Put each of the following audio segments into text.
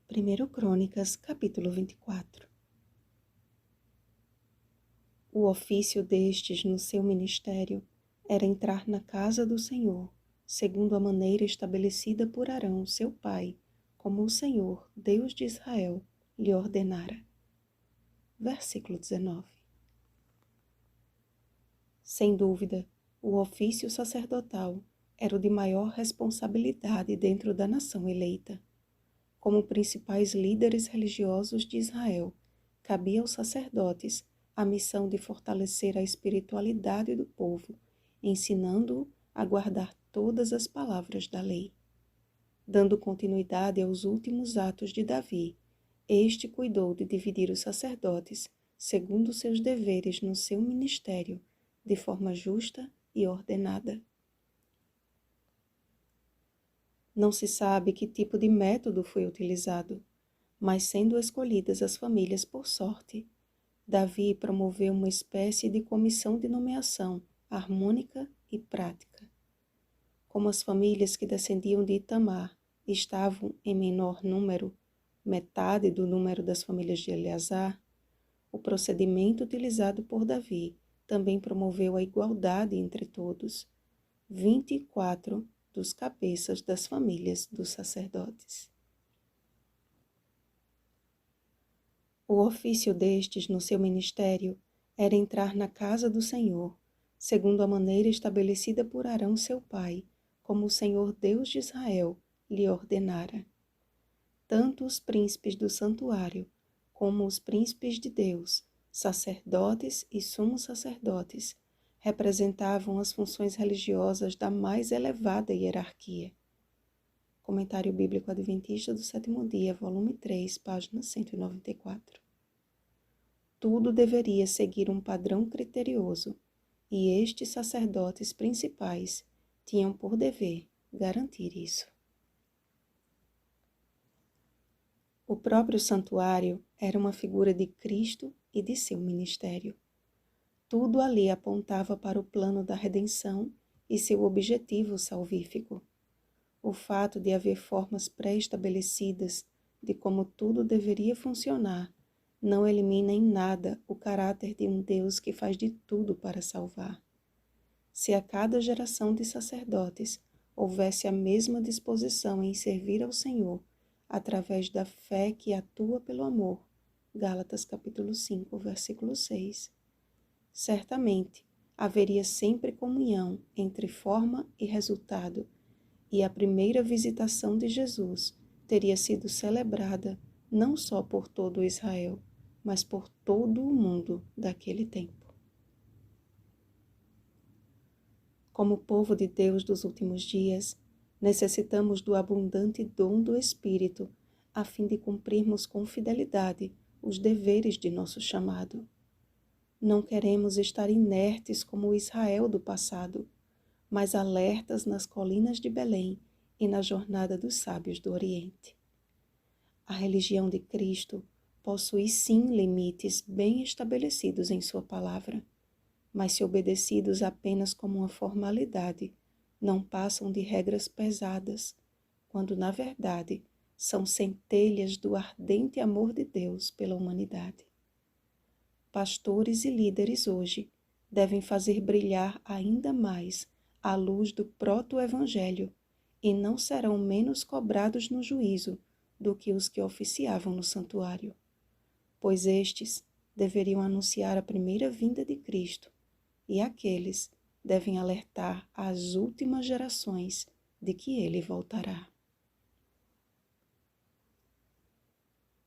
1 Crônicas, capítulo 24. O ofício destes no seu ministério era entrar na casa do Senhor, segundo a maneira estabelecida por Arão, seu pai, como o Senhor, Deus de Israel, lhe ordenara. Versículo 19. Sem dúvida, o ofício sacerdotal era o de maior responsabilidade dentro da nação eleita. Como principais líderes religiosos de Israel, cabia aos sacerdotes a missão de fortalecer a espiritualidade do povo, ensinando-o a guardar todas as palavras da lei. Dando continuidade aos últimos atos de Davi, este cuidou de dividir os sacerdotes, segundo seus deveres no seu ministério, de forma justa e ordenada. Não se sabe que tipo de método foi utilizado, mas sendo escolhidas as famílias por sorte, Davi promoveu uma espécie de comissão de nomeação harmônica e prática. Como as famílias que descendiam de Itamar estavam em menor número, metade do número das famílias de Eleazar, o procedimento utilizado por Davi também promoveu a igualdade entre todos, 24 dos cabeças das famílias dos sacerdotes. O ofício destes no seu ministério era entrar na casa do Senhor, segundo a maneira estabelecida por Arão seu pai, como o Senhor Deus de Israel lhe ordenara. Tanto os príncipes do santuário, como os príncipes de Deus, sacerdotes e sumos sacerdotes, representavam as funções religiosas da mais elevada hierarquia. Comentário Bíblico Adventista do Sétimo Dia, volume 3, página 194. Tudo deveria seguir um padrão criterioso, e estes sacerdotes principais tinham por dever garantir isso. O próprio santuário era uma figura de Cristo e de seu ministério. Tudo ali apontava para o plano da redenção e seu objetivo salvífico. O fato de haver formas pré-estabelecidas de como tudo deveria funcionar não elimina em nada o caráter de um Deus que faz de tudo para salvar. Se a cada geração de sacerdotes houvesse a mesma disposição em servir ao Senhor através da fé que atua pelo amor, Gálatas capítulo 5, versículo 6, certamente haveria sempre comunhão entre forma e resultado, e a primeira visitação de Jesus teria sido celebrada não só por todo Israel, mas por todo o mundo daquele tempo. Como povo de Deus dos últimos dias, necessitamos do abundante dom do Espírito a fim de cumprirmos com fidelidade os deveres de nosso chamado. Não queremos estar inertes como o Israel do passado, mas alertas nas colinas de Belém e na jornada dos sábios do Oriente. A religião de Cristo possui sim limites bem estabelecidos em sua palavra, mas se obedecidos apenas como uma formalidade, não passam de regras pesadas, quando na verdade são centelhas do ardente amor de Deus pela humanidade. Pastores e líderes hoje devem fazer brilhar ainda mais a luz do proto-evangelho e não serão menos cobrados no juízo do que os que oficiavam no santuário, pois estes deveriam anunciar a primeira vinda de Cristo e aqueles devem alertar as últimas gerações de que ele voltará.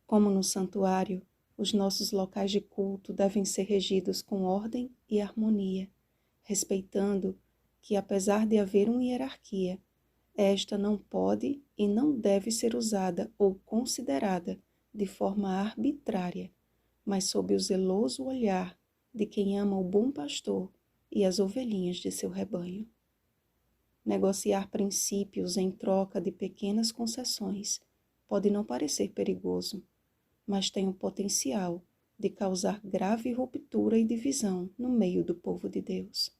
Como no santuário, os nossos locais de culto devem ser regidos com ordem e harmonia, respeitando que, apesar de haver uma hierarquia, esta não pode e não deve ser usada ou considerada de forma arbitrária, mas sob o zeloso olhar de quem ama o bom pastor e as ovelhinhas de seu rebanho. Negociar princípios em troca de pequenas concessões pode não parecer perigoso, mas tem o potencial de causar grave ruptura e divisão no meio do povo de Deus.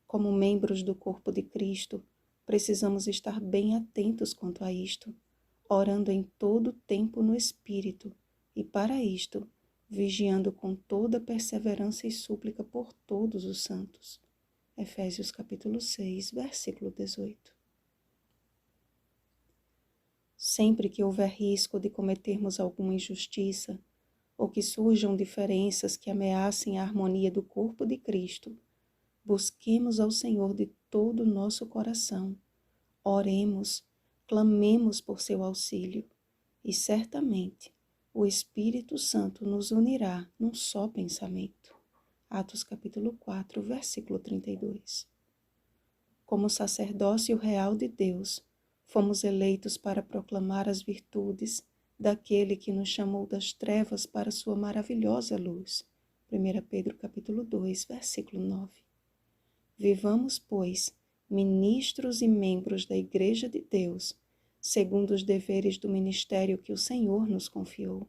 Como membros do corpo de Cristo, precisamos estar bem atentos quanto a isto, orando em todo tempo no Espírito, e para isto, vigiando com toda perseverança e súplica por todos os santos. Efésios capítulo 6, versículo 18. Sempre que houver risco de cometermos alguma injustiça, ou que surjam diferenças que ameacem a harmonia do corpo de Cristo, busquemos ao Senhor de todo o nosso coração, oremos, clamemos por seu auxílio, e certamente o Espírito Santo nos unirá num só pensamento. Atos capítulo 4, versículo 32. Como sacerdócio real de Deus, fomos eleitos para proclamar as virtudes daquele que nos chamou das trevas para sua maravilhosa luz. 1 Pedro capítulo 2, versículo 9. Vivamos, pois, ministros e membros da Igreja de Deus, segundo os deveres do ministério que o Senhor nos confiou,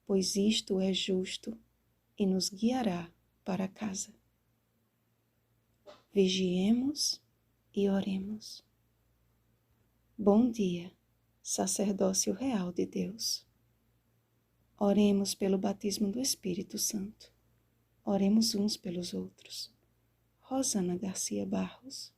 pois isto é justo e nos guiará para casa. Vigiemos e oremos. Bom dia, sacerdócio real de Deus. Oremos pelo batismo do Espírito Santo. Oremos uns pelos outros. Rosana Garcia Barros.